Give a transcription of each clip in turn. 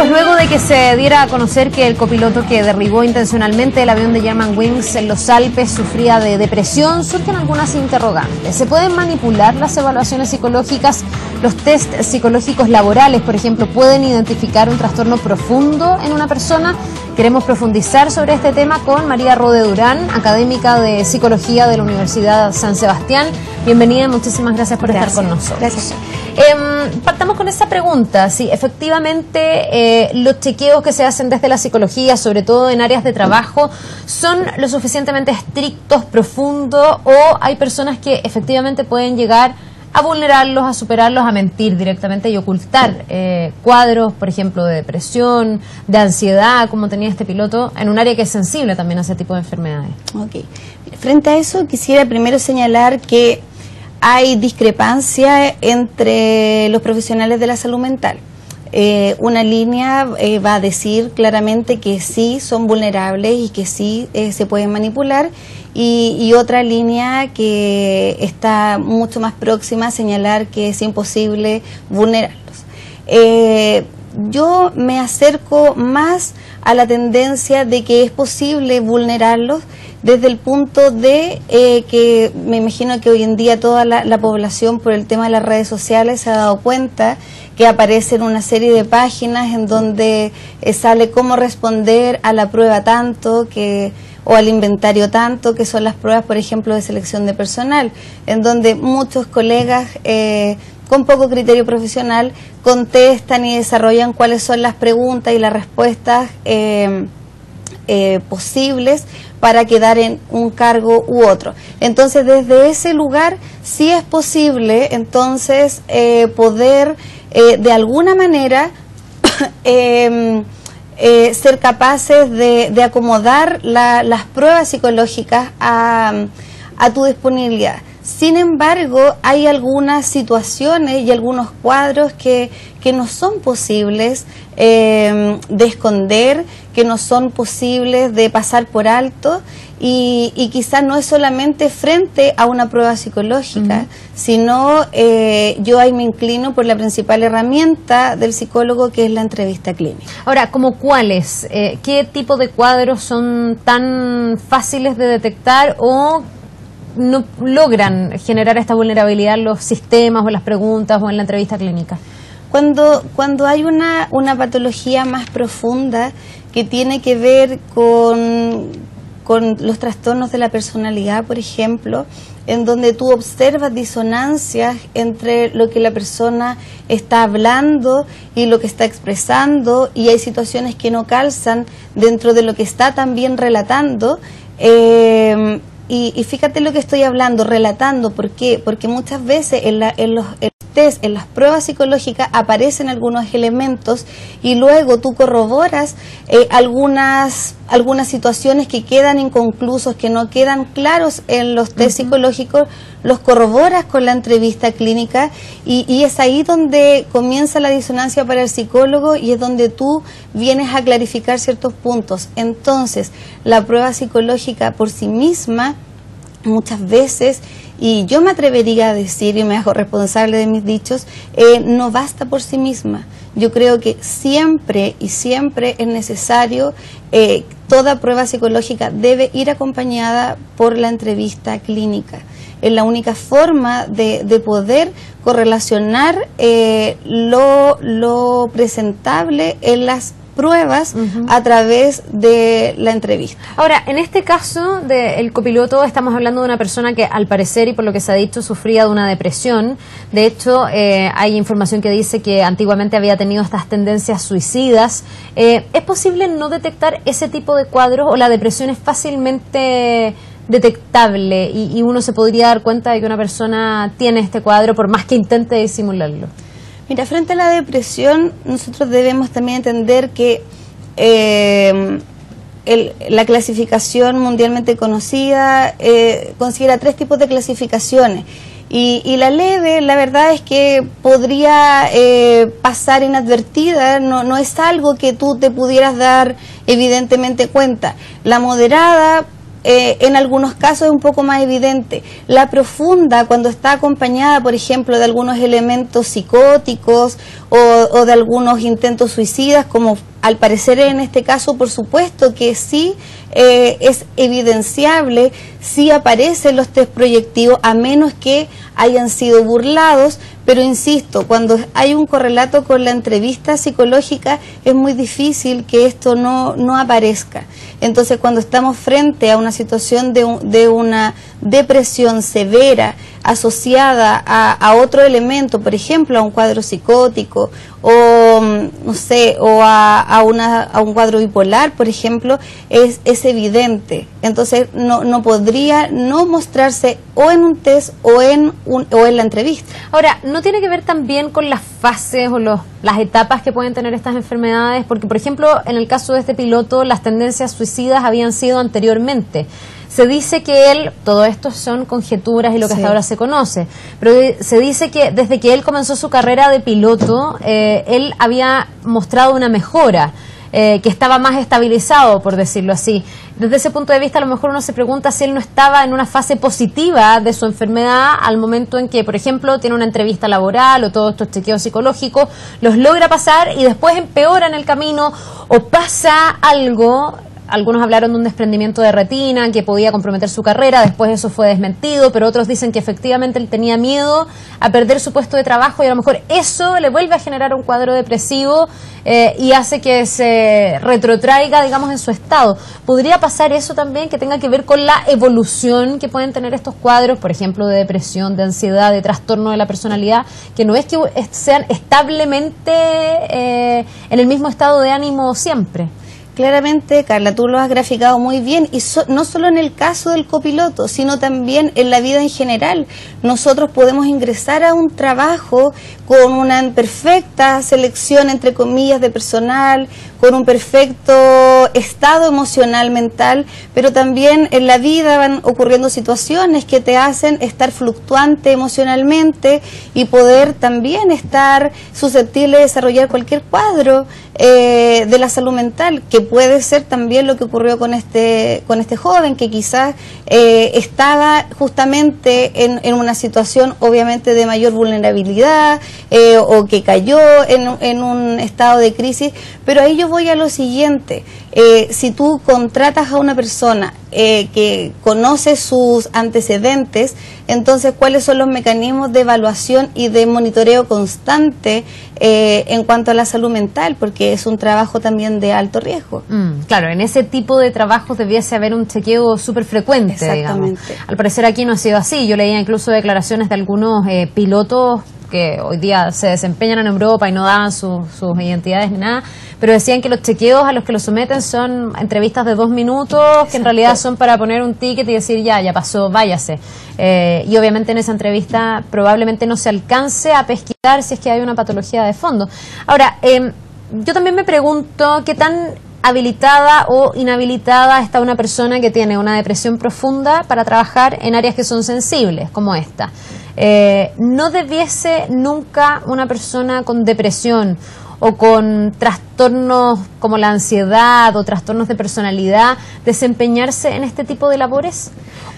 Pues luego de que se diera a conocer que el copiloto que derribó intencionalmente el avión de Germanwings en los Alpes sufría de depresión, surgen algunas interrogantes. ¿Se pueden manipular las evaluaciones psicológicas? ¿Los test psicológicos laborales, por ejemplo, pueden identificar un trastorno profundo en una persona? Queremos profundizar sobre este tema con María Rode Durán, académica de Psicología de la Universidad San Sebastián. Bienvenida y muchísimas gracias por estar con nosotros. Gracias. Partamos con esa pregunta, si efectivamente los chequeos que se hacen desde la psicología, sobre todo en áreas de trabajo, son lo suficientemente estrictos, profundos, o hay personas que efectivamente pueden llegar a vulnerarlos, a superarlos, a mentir directamente y ocultar cuadros, por ejemplo, de depresión, de ansiedad, como tenía este piloto, en un área que es sensible también a ese tipo de enfermedades. Okay. Frente a eso, quisiera primero señalar que hay discrepancia entre los profesionales de la salud mental. Una línea va a decir claramente que sí son vulnerables y que sí se pueden manipular, y otra línea que está mucho más próxima a señalar que es imposible vulnerarlos. Yo me acerco más a la tendencia de que es posible vulnerarlos desde el punto de que me imagino que hoy en día toda la población, por el tema de las redes sociales, se ha dado cuenta que aparecen una serie de páginas en donde sale cómo responder a la prueba tanto o al inventario tanto, que son las pruebas, por ejemplo, de selección de personal, en donde muchos colegas con poco criterio profesional contestan y desarrollan cuáles son las preguntas y las respuestas posibles para quedar en un cargo u otro. Entonces, desde ese lugar sí es posible entonces poder de alguna manera ser capaces de acomodar las pruebas psicológicas a tu disponibilidad. Sin embargo, hay algunas situaciones y algunos cuadros que no son posibles de esconder, que no son posibles de pasar por alto, y quizás no es solamente frente a una prueba psicológica, sino yo ahí me inclino por la principal herramienta del psicólogo, que es la entrevista clínica. Ahora, ¿como cuáles? ¿Qué tipo de cuadros son tan fáciles de detectar o no logran generar esta vulnerabilidad en los sistemas o en las preguntas o en la entrevista clínica? Cuando hay una patología más profunda que tiene que ver con los trastornos de la personalidad, por ejemplo, en donde tú observas disonancias entre lo que la persona está hablando y lo que está expresando, y hay situaciones que no calzan dentro de lo que está también relatando, y fíjate lo que estoy hablando, relatando. ¿Por qué? Porque muchas veces en los test, en las pruebas psicológicas, aparecen algunos elementos y luego tú corroboras algunas situaciones que quedan inconclusos, que no quedan claros en los test psicológicos, los corroboras con la entrevista clínica, y es ahí donde comienza la disonancia para el psicólogo, y es donde tú vienes a clarificar ciertos puntos. Entonces, la prueba psicológica por sí misma, muchas veces, y yo me atrevería a decir, y me hago responsable de mis dichos, no basta por sí misma. Yo creo que siempre y siempre es necesario, toda prueba psicológica debe ir acompañada por la entrevista clínica. Es la única forma de poder correlacionar lo presentable en las pruebas a través de la entrevista. Ahora, en este caso del copiloto, estamos hablando de una persona que, al parecer, y por lo que se ha dicho, sufría de una depresión. De hecho, hay información que dice que antiguamente había tenido estas tendencias suicidas. ¿Es posible no detectar ese tipo de cuadros, o la depresión es fácilmente detectable y uno se podría dar cuenta de que una persona tiene este cuadro por más que intente disimularlo? Mira, frente a la depresión, nosotros debemos también entender que la clasificación mundialmente conocida considera 3 tipos de clasificaciones. Y la leve, la verdad es que podría pasar inadvertida, no es algo que tú te pudieras dar evidentemente cuenta. La moderada en algunos casos es un poco más evidente. La profunda, cuando está acompañada, por ejemplo, de algunos elementos psicóticos o de algunos intentos suicidas, como al parecer en este caso, por supuesto que sí es evidenciable, sí aparecen los test proyectivos, a menos que hayan sido burlados, pero insisto, cuando hay un correlato con la entrevista psicológica es muy difícil que esto no aparezca. Entonces, cuando estamos frente a una situación de una depresión severa asociada a otro elemento, por ejemplo, a un cuadro psicótico o, no sé, o a un cuadro bipolar, por ejemplo, es evidente. Entonces, no podría no mostrarse o en un test o en la entrevista. Ahora, ¿no tiene que ver también con las fases o las etapas que pueden tener estas enfermedades? Porque, por ejemplo, en el caso de este piloto, las tendencias suicidas habían sido anteriormente. Se dice que todo esto son conjeturas y lo que hasta ahora se conoce, pero se dice que desde que él comenzó su carrera de piloto, él había mostrado una mejora, que estaba más estabilizado, por decirlo así. Desde ese punto de vista, a lo mejor uno se pregunta si él no estaba en una fase positiva de su enfermedad al momento en que, por ejemplo, tiene una entrevista laboral o todos estos chequeos psicológicos, los logra pasar y después empeora en el camino o pasa algo. Algunos hablaron de un desprendimiento de retina que podía comprometer su carrera, después eso fue desmentido, pero otros dicen que efectivamente él tenía miedo a perder su puesto de trabajo y a lo mejor eso le vuelve a generar un cuadro depresivo y hace que se retrotraiga, digamos, en su estado. ¿Podría pasar eso también, que tenga que ver con la evolución que pueden tener estos cuadros, por ejemplo, de depresión, de ansiedad, de trastorno de la personalidad, que no es que sean establemente en el mismo estado de ánimo siempre? Claramente, Carla, tú lo has graficado muy bien, y no solo en el caso del copiloto, sino también en la vida en general. Nosotros podemos ingresar a un trabajo con una perfecta selección, entre comillas, de personal, con un perfecto estado emocional, mental, pero también en la vida van ocurriendo situaciones que te hacen estar fluctuante emocionalmente y poder también estar susceptible de desarrollar cualquier cuadro de la salud mental, que puede ser también lo que ocurrió con este joven, que quizás estaba justamente en una situación obviamente de mayor vulnerabilidad o que cayó en un estado de crisis. Pero ahí yo voy a lo siguiente: si tú contratas a una persona que conoce sus antecedentes, entonces ¿cuáles son los mecanismos de evaluación y de monitoreo constante en cuanto a la salud mental? Porque es un trabajo también de alto riesgo. Claro, en ese tipo de trabajos debiese haber un chequeo súper frecuente. Exactamente. Digamos. Al parecer aquí no ha sido así. Yo leía incluso declaraciones de algunos pilotos que hoy día se desempeñan en Europa y no daban sus identidades ni nada, pero decían que los chequeos a los que los someten son entrevistas de 2 minutos, que en realidad son para poner un ticket y decir ya pasó, váyase. Y obviamente en esa entrevista probablemente no se alcance a pesquisar si es que hay una patología de fondo. Ahora, yo también me pregunto qué tan habilitada o inhabilitada está una persona que tiene una depresión profunda para trabajar en áreas que son sensibles, como esta. ¿No debiese nunca una persona con depresión o con trastornos como la ansiedad o trastornos de personalidad desempeñarse en este tipo de labores?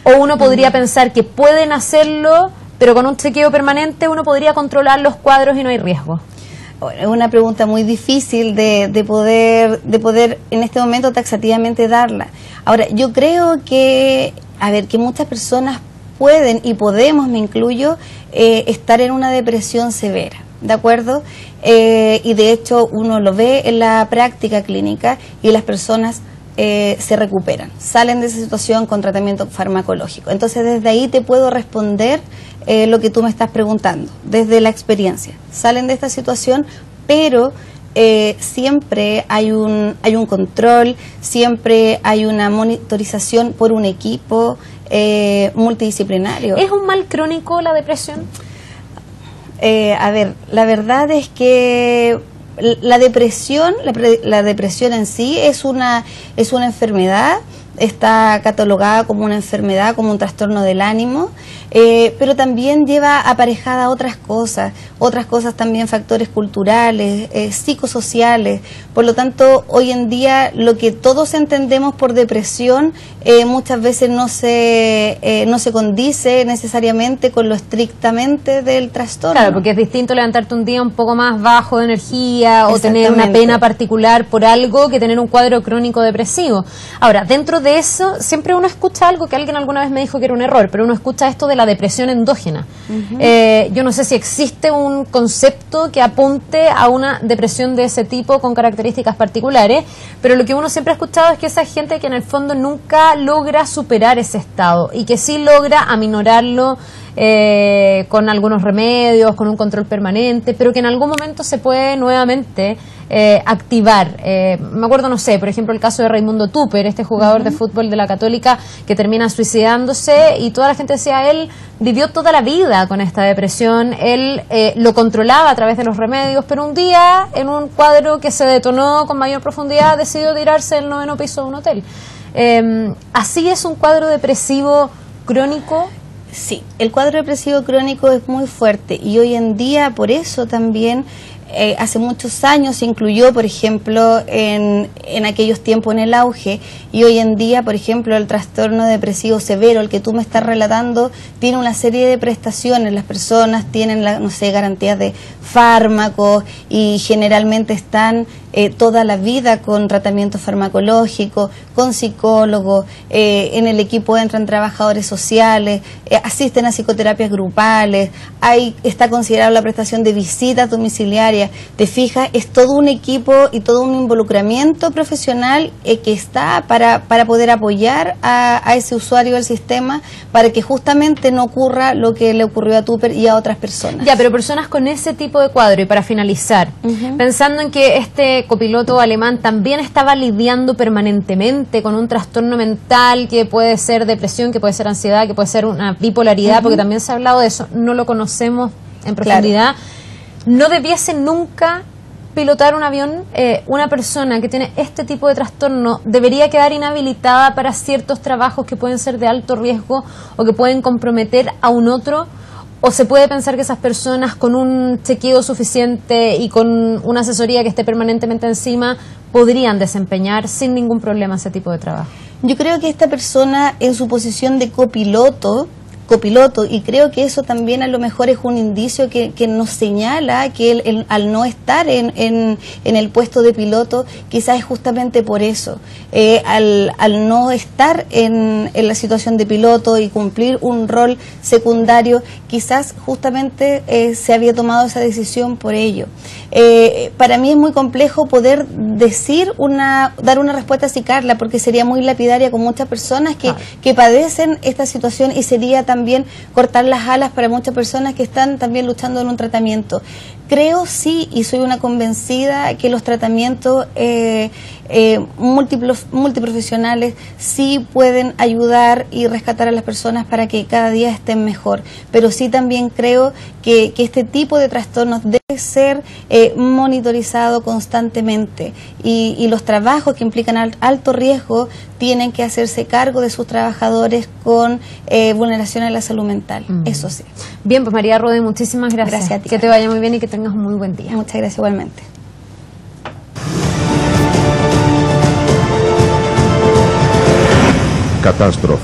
¿O uno podría pensar que pueden hacerlo, pero con un chequeo permanente uno podría controlar los cuadros y no hay riesgo? Es una pregunta muy difícil de poder en este momento taxativamente darla. Ahora, yo creo que muchas personas pueden, y podemos, me incluyo, estar en una depresión severa, ¿de acuerdo? Y de hecho uno lo ve en la práctica clínica y las personas se recuperan, salen de esa situación con tratamiento farmacológico. Entonces desde ahí te puedo responder lo que tú me estás preguntando, desde la experiencia. Salen de esta situación, pero siempre hay un control, siempre hay una monitorización por un equipo multidisciplinario. ¿Es un mal crónico la depresión? La verdad es que la depresión en sí es una enfermedad está catalogada como una enfermedad, como un trastorno del ánimo, pero también lleva aparejada otras cosas también, factores culturales, psicosociales. Por lo tanto, hoy en día lo que todos entendemos por depresión muchas veces no se condice necesariamente con lo estrictamente del trastorno. Claro, porque es distinto levantarte un día un poco más bajo de energía o tener una pena particular por algo que tener un cuadro crónico depresivo. Ahora, dentro de eso, siempre uno escucha algo que alguien alguna vez me dijo que era un error, pero uno escucha esto de la depresión endógena. Yo no sé si existe un concepto que apunte a una depresión de ese tipo con características particulares, pero lo que uno siempre ha escuchado es que esa gente que en el fondo nunca logra superar ese estado y que sí logra aminorarlo con algunos remedios, con un control permanente, pero que en algún momento se puede nuevamente activar. Me acuerdo, no sé, por ejemplo, el caso de Raimundo Tupper, este jugador de fútbol de la Católica que termina suicidándose, y toda la gente decía, él vivió toda la vida con esta depresión, él lo controlaba a través de los remedios, pero un día, en un cuadro que se detonó con mayor profundidad, decidió tirarse del 9º piso de un hotel. ¿Así es un cuadro depresivo crónico? Sí, el cuadro depresivo crónico es muy fuerte, y hoy en día por eso también hace muchos años se incluyó, por ejemplo, en aquellos tiempos en el auge, y hoy en día, por ejemplo, el trastorno depresivo severo, el que tú me estás relatando, tiene una serie de prestaciones. Las personas tienen, no sé, garantías de fármacos, y generalmente están toda la vida con tratamiento farmacológico, con psicólogos, en el equipo entran trabajadores sociales, asisten a psicoterapias grupales, está considerada la prestación de visitas domiciliarias. Te fijas, es todo un equipo y todo un involucramiento profesional que está para poder apoyar a ese usuario del sistema, para que justamente no ocurra lo que le ocurrió a Tupper y a otras personas. Ya, pero personas con ese tipo de cuadro, y para finalizar, pensando en que este copiloto alemán también estaba lidiando permanentemente con un trastorno mental que puede ser depresión, que puede ser ansiedad, que puede ser una bipolaridad, porque también se ha hablado de eso, no lo conocemos en profundidad. ¿No debiese nunca pilotar un avión? Una persona que tiene este tipo de trastorno debería quedar inhabilitada para ciertos trabajos que pueden ser de alto riesgo o que pueden comprometer a un otro, ¿o se puede pensar que esas personas con un chequeo suficiente y con una asesoría que esté permanentemente encima podrían desempeñar sin ningún problema ese tipo de trabajo? Yo creo que esta persona, en su posición de copiloto, y creo que eso también a lo mejor es un indicio que nos señala que él, al no estar en el puesto de piloto, quizás es justamente por eso, al no estar en la situación de piloto y cumplir un rol secundario, quizás justamente se había tomado esa decisión por ello. Para mí es muy complejo poder dar una respuesta así, Carla, porque sería muy lapidaria con muchas personas que padecen esta situación, y sería también cortar las alas para muchas personas que están también luchando en un tratamiento. Creo sí, y soy una convencida, que los tratamientos multiprofesionales sí pueden ayudar y rescatar a las personas para que cada día estén mejor, pero sí también creo que este tipo de trastornos debe ser monitorizado constantemente, y los trabajos que implican alto riesgo tienen que hacerse cargo de sus trabajadores con vulneración a la salud mental. Eso sí. Bien, pues María Rode, muchísimas gracias. Gracias a ti. Que te vaya muy bien y que tengas un muy buen día. Muchas gracias, igualmente. Catástrofe.